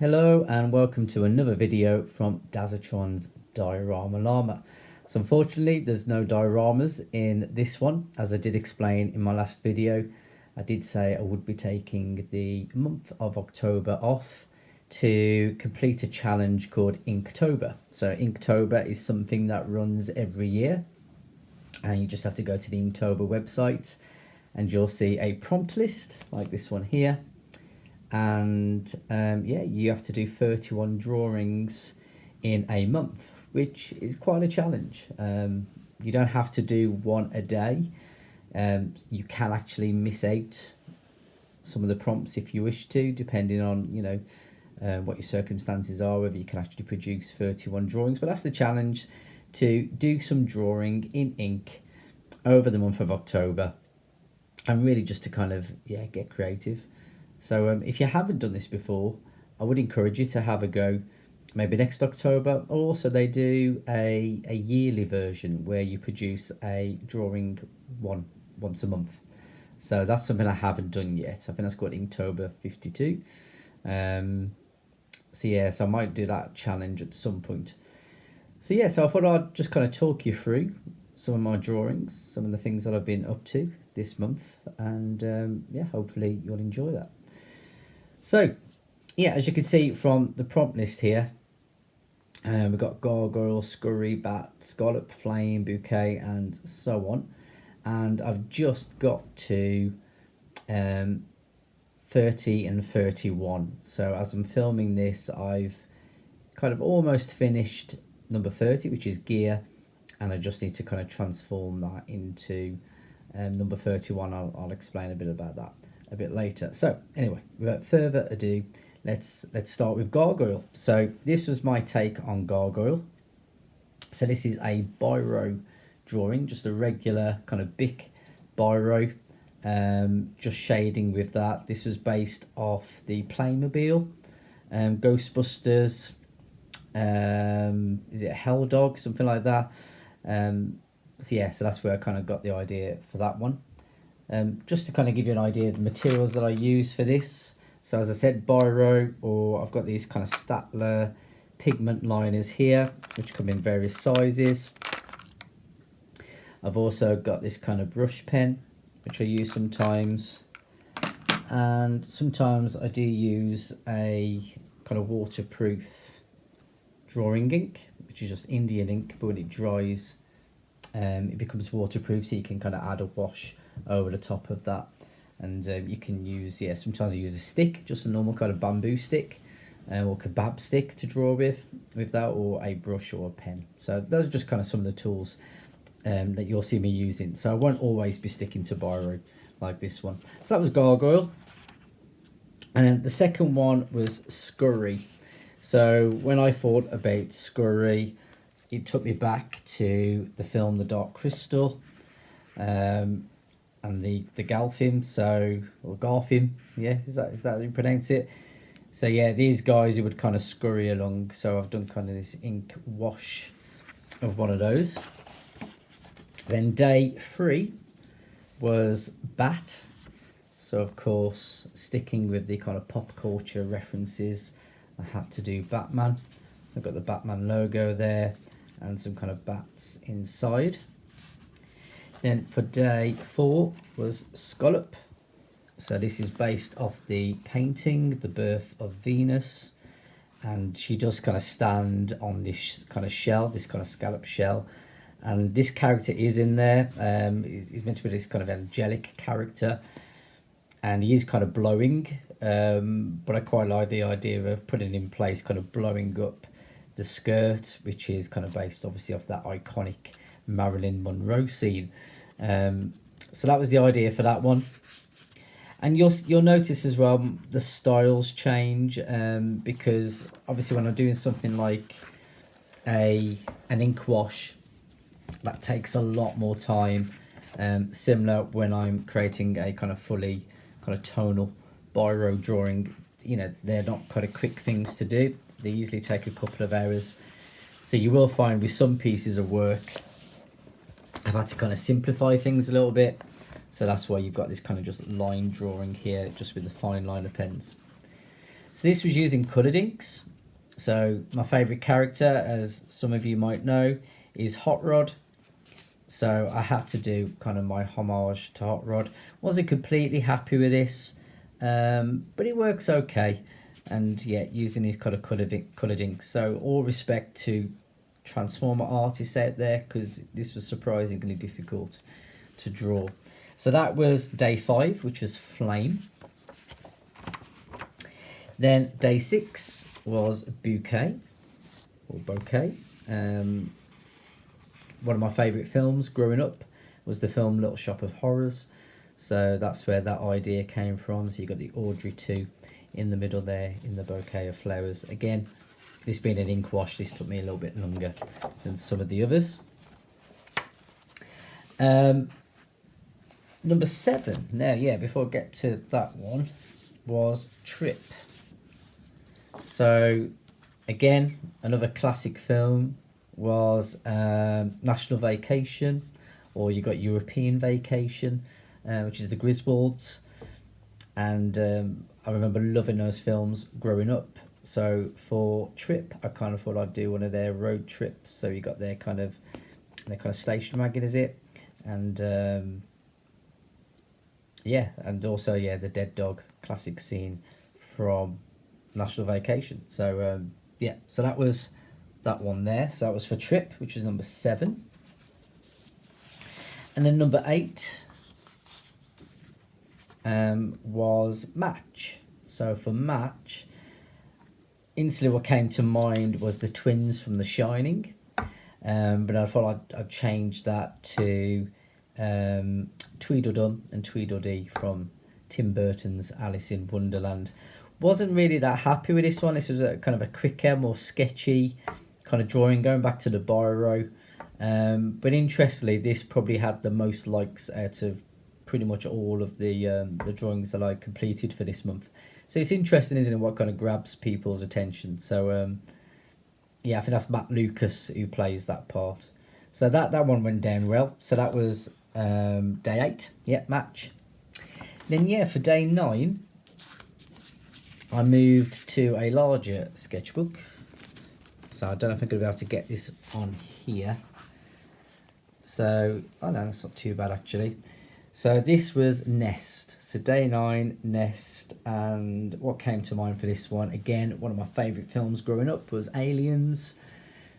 Hello and welcome to another video from Dazatron's Diorama Llama. So unfortunately there's no dioramas in this one, as I did explain in my last video. I did say I would be taking the month of October off to complete a challenge called Inktober. So Inktober is something that runs every year, and you just have to go to the Inktober website and you'll see a prompt list like this one here. And yeah, you have to do 31 drawings in a month, which is quite a challenge. You don't have to do one a day. You can actually miss out some of the prompts if you wish to, depending on what your circumstances are, whether you can actually produce 31 drawings. But that's the challenge, to do some drawing in ink over the month of October, and really just to kind of get creative. So if you haven't done this before, I would encourage you to have a go maybe next October. Or also they do a yearly version where you produce a drawing once a month. So that's something I haven't done yet. I think that's called Inktober 52. So yeah, so I might do that challenge at some point. So yeah, so I thought I'd just kind of talk you through some of my drawings, some of the things that I've been up to this month, and yeah, hopefully you'll enjoy that. So yeah, as you can see from the prompt list here, we've got gargoyle, scurry, bat, scallop, flame, bouquet, and so on. And I've just got to 30 and 31. So as I'm filming this, I've kind of almost finished number 30, which is gear, and I just need to kind of transform that into number 31. I'll explain a bit about that a bit later. So anyway, without further ado, let's start with gargoyle. So this was my take on gargoyle. So this is a biro drawing, just a regular kind of Bic biro, just shading with that. This was based off the Playmobil Ghostbusters, is it a Hell Dog, something like that. So yeah, so that's where I kind of got the idea for that one. Just to kind of give you an idea of the materials that I use for this. So as I said, biro, or I've got these kind of Statler pigment liners here, which come in various sizes. I've also got this kind of brush pen, which I use sometimes. And sometimes I do use a kind of waterproof drawing ink, which is just Indian ink, but when it dries, it becomes waterproof, so you can kind of add a wash over the top of that. And you can use, sometimes I use a stick, just a normal kind of bamboo stick, or kebab stick to draw with that, or a brush or a pen. So those are just kind of some of the tools that you'll see me using. So I won't always be sticking to biro like this one. So that was gargoyle. And then the second one was scurry. So when I thought about scurry, it took me back to the film The Dark Crystal, and the Galfim, or Garfim, yeah, is that how you pronounce it? So yeah, these guys who would kind of scurry along. So I've done kind of this ink wash of one of those. Then day 3 was bat. So of course, sticking with the kind of pop culture references, I had to do Batman. So I've got the Batman logo there and some kind of bats inside. Then for day 4 was scallop. So this is based off the painting The Birth of Venus, and she does kind of stand on this kind of shell, this kind of scallop shell, and this character is in there. He's meant to be this kind of angelic character, and he is kind of blowing, but I quite like the idea of putting in place kind of blowing up the skirt, which is kind of based obviously off that iconic Marilyn Monroe scene. So that was the idea for that one. And you'll notice as well the styles change, because obviously when I'm doing something like an ink wash, that takes a lot more time. Similar when I'm creating a kind of fully kind of tonal biro drawing, they're not kind of quick things to do. They usually take a couple of hours. So you will find with some pieces of work, I've had to kind of simplify things a little bit. So that's why you've got this kind of just line drawing here, just with the fine liner pens. So this was using coloured inks. So my favourite character, as some of you might know, is Hot Rod. So I had to do kind of my homage to Hot Rod. Wasn't completely happy with this, but it works okay. And yeah, using these kind of coloured inks. So all respect to Transformer artists out there, because this was surprisingly difficult to draw. So that was day 5, which was Flame. Then day 6 was Bouquet, or Bouquet. One of my favourite films growing up was the film Little Shop of Horrors. So that's where that idea came from. So you've got the Audrey 2 in the middle there in the bouquet of flowers. Again, this being an ink wash, this took me a little bit longer than some of the others. Number 7, now yeah, before I get to that one, was Trip. So again, another classic film was National Vacation, or you got European Vacation, which is the Griswolds. And I remember loving those films growing up. So for Trip, I kind of thought I'd do one of their road trips. So you got their kind of station wagon, is it? And yeah, and also yeah, the dead dog classic scene from National Vacation. So yeah, so that was that one there. So that was for Trip, which was number 7. And then number 8 was Match. So for Match, instantly what came to mind was the twins from The Shining, but I thought I'd change that to Tweedledum and Tweedledee from Tim Burton's Alice in Wonderland. Wasn't really that happy with this one. This was a kind of a quicker, more sketchy kind of drawing, going back to the biro. But interestingly, this probably had the most likes out of pretty much all of the drawings that I completed for this month. So it's interesting, isn't it, what kind of grabs people's attention. So yeah, I think that's Matt Lucas who plays that part. So that one went down well. So that was day 8, yeah, Match. Then yeah, for day 9, I moved to a larger sketchbook. So I don't know if I'm going to be able to get this on here. So, oh no, that's not too bad actually. So this was Nest. So day 9, Nest. And what came to mind for this one, again, one of my favourite films growing up was Aliens.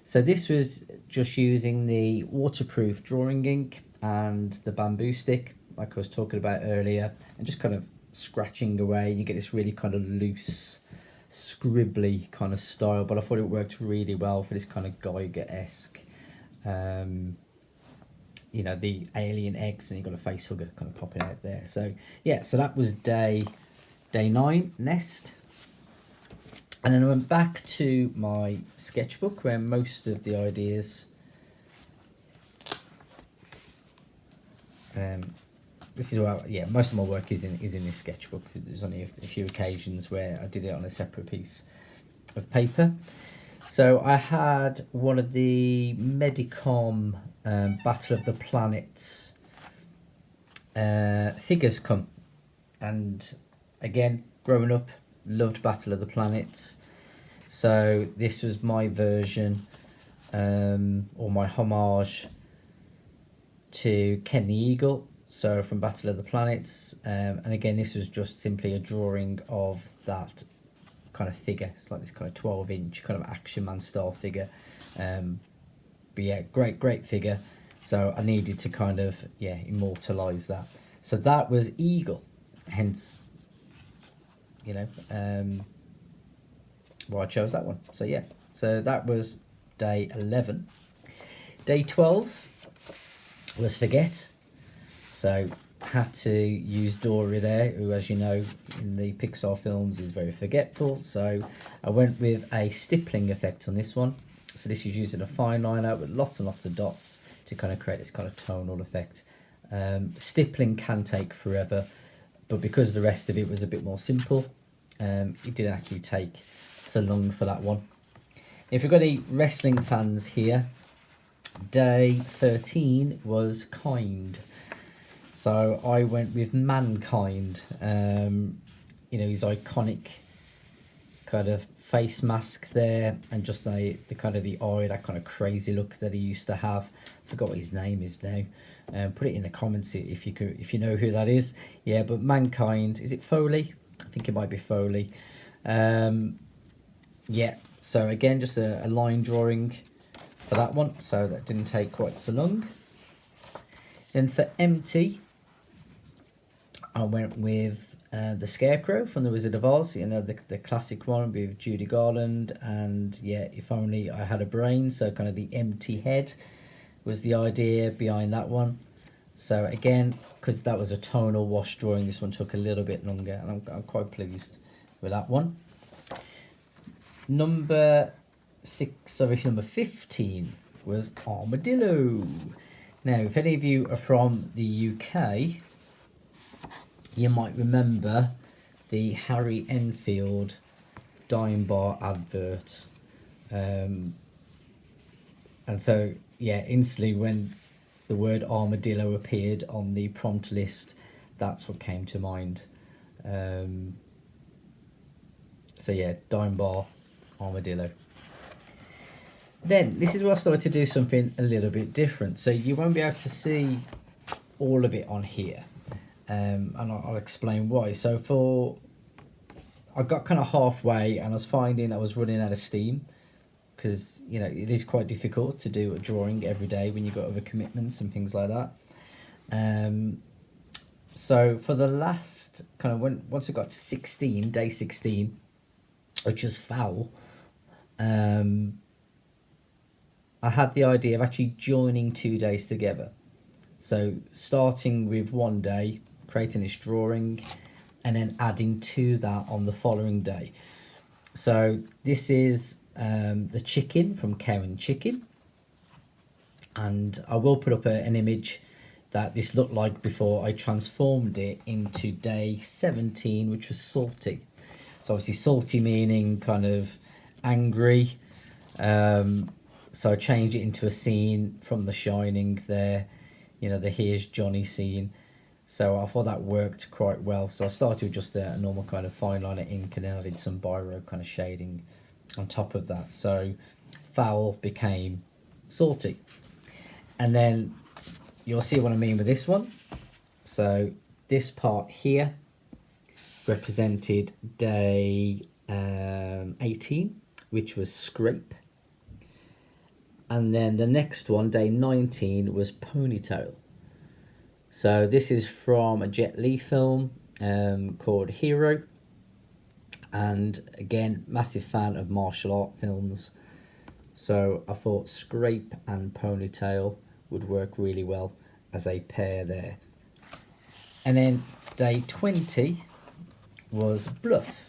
So this was just using the waterproof drawing ink and the bamboo stick, like I was talking about earlier, and just kind of scratching away. You get this really kind of loose, scribbly kind of style, but I thought it worked really well for this kind of Geiger-esque, you know, the alien eggs, and you've got a face hugger kind of popping out there. So yeah, so that was day 9, Nest. And then I went back to my sketchbook where most of the ideas, this is where, yeah, most of my work is in this sketchbook. There's only a few occasions where I did it on a separate piece of paper. So I had one of the Medicom Battle of the Planets figures come, and again, growing up, loved Battle of the Planets. So this was my version, or my homage to Ken the Eagle, so from Battle of the Planets. And again, this was just simply a drawing of that kind of figure. It's like this kind of 12-inch kind of Action Man style figure. But yeah, great figure. So I needed to kind of, yeah, immortalise that. So that was Eagle, hence, you know, why I chose that one. So yeah, so that was day 11. Day 12 was Forget. So had to use Dory there, who, as you know, in the Pixar films is very forgetful. So I went with a stippling effect on this one. So this is using a fine liner with lots and lots of dots to kind of create this kind of tonal effect. Stippling can take forever, but because the rest of it was a bit more simple, it didn't actually take so long for that one. If we've got any wrestling fans here, day 13 was Kind. So I went with Mankind. You know, his iconic kind of face mask there, and just the kind of the eye, that kind of crazy look that he used to have. Forgot what his name is now. Put it in the comments if you know who that is. Yeah, but Mankind, is it Foley? I think it might be Foley. Yeah, so again, just a line drawing for that one, so that didn't take quite so long. Then for empty, I went with the Scarecrow from The Wizard of Oz, you know, the classic one with Judy Garland, and yeah, If Only I Had a Brain, so kind of the empty head was the idea behind that one. So again, because that was a tonal wash drawing, this one took a little bit longer, and I'm quite pleased with that one. Number 15 was Armadillo. Now, if any of you are from the UK, you might remember the Harry Enfield Dime Bar advert. And so, yeah, instantly when the word armadillo appeared on the prompt list, that's what came to mind. So yeah, Dime Bar, Armadillo. Then, this is where I started to do something a little bit different. So you won't be able to see all of it on here. And I'll explain why. So I got kind of halfway and I was finding I was running out of steam, because you know it is quite difficult to do a drawing every day when you've got other commitments and things like that. So for the last kind of once I got to 16, day 16, which was foul, I had the idea of actually joining 2 days together. So starting with one day, creating this drawing, and then adding to that on the following day. So this is the chicken from Karen Chicken. And I will put up an image that this looked like before I transformed it into day 17, which was salty. So obviously salty meaning kind of angry. So I changed it into a scene from The Shining there. You know, the Here's Johnny scene. So I thought that worked quite well. So I started with just a normal kind of fine liner ink, and then I did some biro kind of shading on top of that. So foul became salty. And then you'll see what I mean with this one. So this part here represented day 18, which was scrape. And then the next one, day 19, was ponytail. So this is from a Jet Li film called Hero. And again, massive fan of martial art films. So I thought scrape and ponytail would work really well as a pair there. And then day 20 was bluff.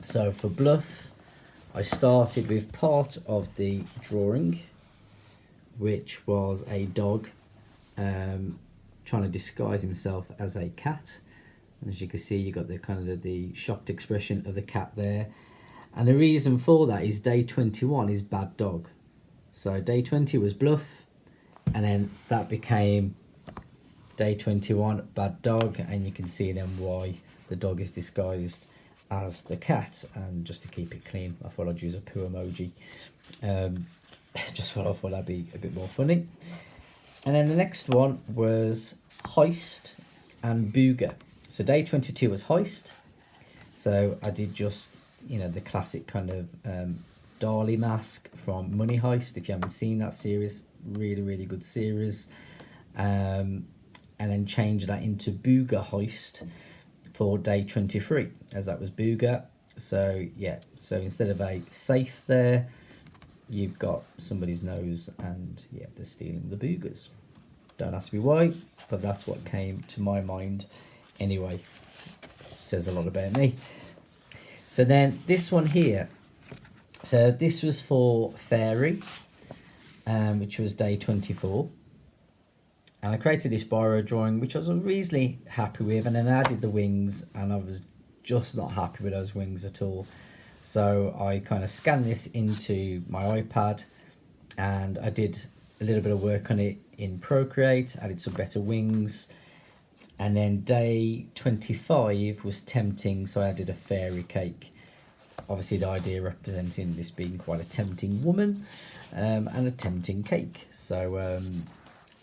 So for bluff, I started with part of the drawing, which was a dog trying to disguise himself as a cat. And as you can see, you got the kind of the shocked expression of the cat there. And the reason for that is day 21 is bad dog. So day 20 was bluff, and then that became day 21 bad dog, and you can see then why the dog is disguised as the cat. And just to keep it clean, I thought I'd use a poo emoji. Just what I thought that'd be a bit more funny. And then the next one was heist and booger. So day 22 was heist. So I did just, you know, the classic kind of Dali mask from Money Heist. If you haven't seen that series, really, really good series. And then change that into booger heist for day 23, as that was booger. So yeah, so instead of a safe there, you've got somebody's nose, and yeah, they're stealing the boogers. Don't ask me why, but that's what came to my mind anyway. Says a lot about me. So then this one here, so this was for Fairy, which was day 24. And I created this biro drawing, which I was reasonably happy with, and then I added the wings, and I was just not happy with those wings at all. So I kind of scanned this into my iPad, and I did a little bit of work on it in Procreate, added some better wings, And then day 25 was tempting, so I added a fairy cake. Obviously the idea representing this being quite a tempting woman, and a tempting cake. So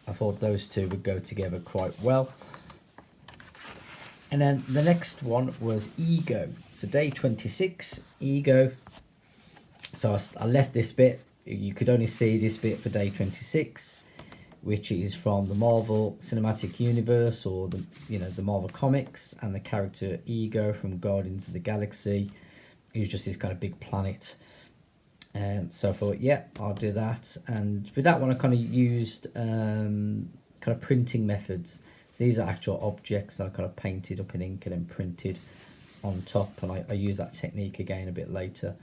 I thought those two would go together quite well. And then the next one was ego. So day 26, ego. So I left this bit. You could only see this bit for day 26, which is from the Marvel Cinematic Universe, or the Marvel Comics, and the character Ego from Guardians of the Galaxy. He was just this kind of big planet. So I thought, yeah, I'll do that. And with that one, I kind of used kind of printing methods. So these are actual objects that I kind of painted up in ink and then printed on top. And I use that technique again a bit later.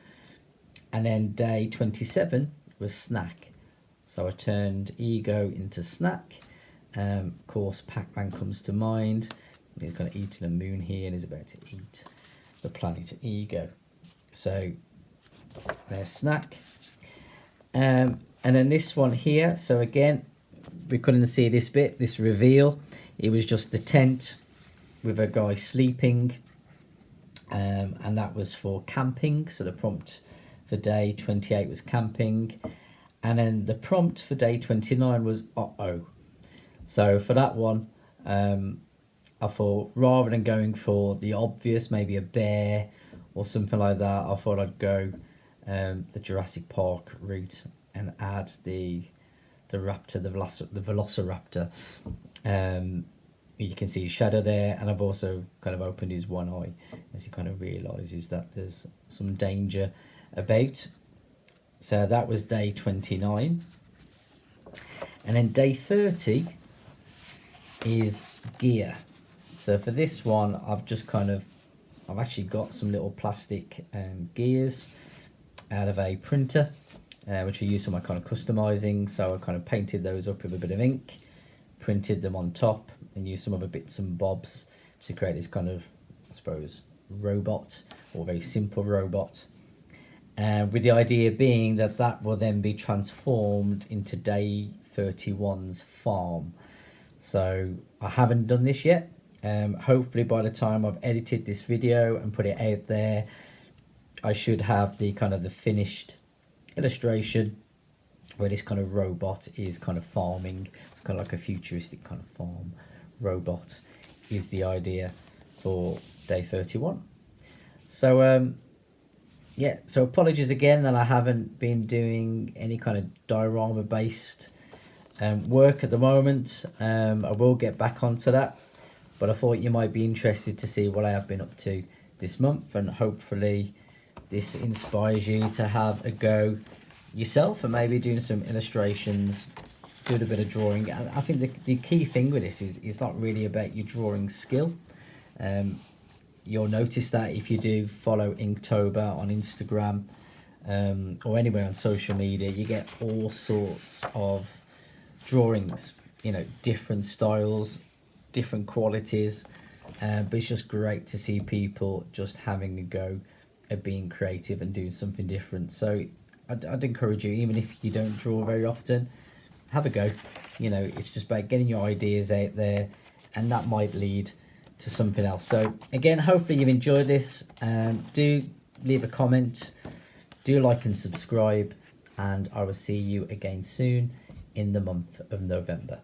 And then day 27 was snack. So I turned ego into snack. Of course, Pac-Man comes to mind. He's kind of eating a moon here and he's about to eat the planet ego. So there's snack. And then this one here. So again, we couldn't see this bit, this reveal. It was just the tent with a guy sleeping. And that was for camping. So the prompt for day 28 was camping. And then the prompt for day 29 was uh-oh. So for that one, I thought rather than going for the obvious, maybe a bear or something like that, I thought I'd go the Jurassic Park route and add the raptor, the velociraptor. You can see his shadow there, and I've also kind of opened his one eye as he kind of realises that there's some danger about. So that was day 29. And then day 30 is gear. So for this one, I've actually got some little plastic gears out of a printer, which I use for my kind of customizing. So I kind of painted those up with a bit of ink, printed them on top, and used some other bits and bobs to create this kind of, I suppose, robot, or very simple robot. With the idea being that will then be transformed into day 31's farm. So I haven't done this yet. Hopefully by the time I've edited this video and put it out there, I should have the finished illustration where this kind of robot is kind of farming. It's kind of like a futuristic kind of farm robot is the idea for day 31. So yeah, so apologies again that I haven't been doing any kind of diorama based work at the moment. I will get back onto that, but I thought you might be interested to see what I have been up to this month, and hopefully this inspires you to have a go yourself and maybe doing some illustrations, doing a bit of drawing. And I think the key thing with this is it's not really about your drawing skill. You'll notice that if you do follow Inktober on Instagram or anywhere on social media, you get all sorts of drawings, different styles, different qualities, but it's just great to see people just having a go at being creative and doing something different. So I'd encourage you, even if you don't draw very often, have a go. It's just about getting your ideas out there, and that might lead to something else. So again, hopefully you've enjoyed this. Do leave a comment, do like and subscribe, and I will see you again soon in the month of November.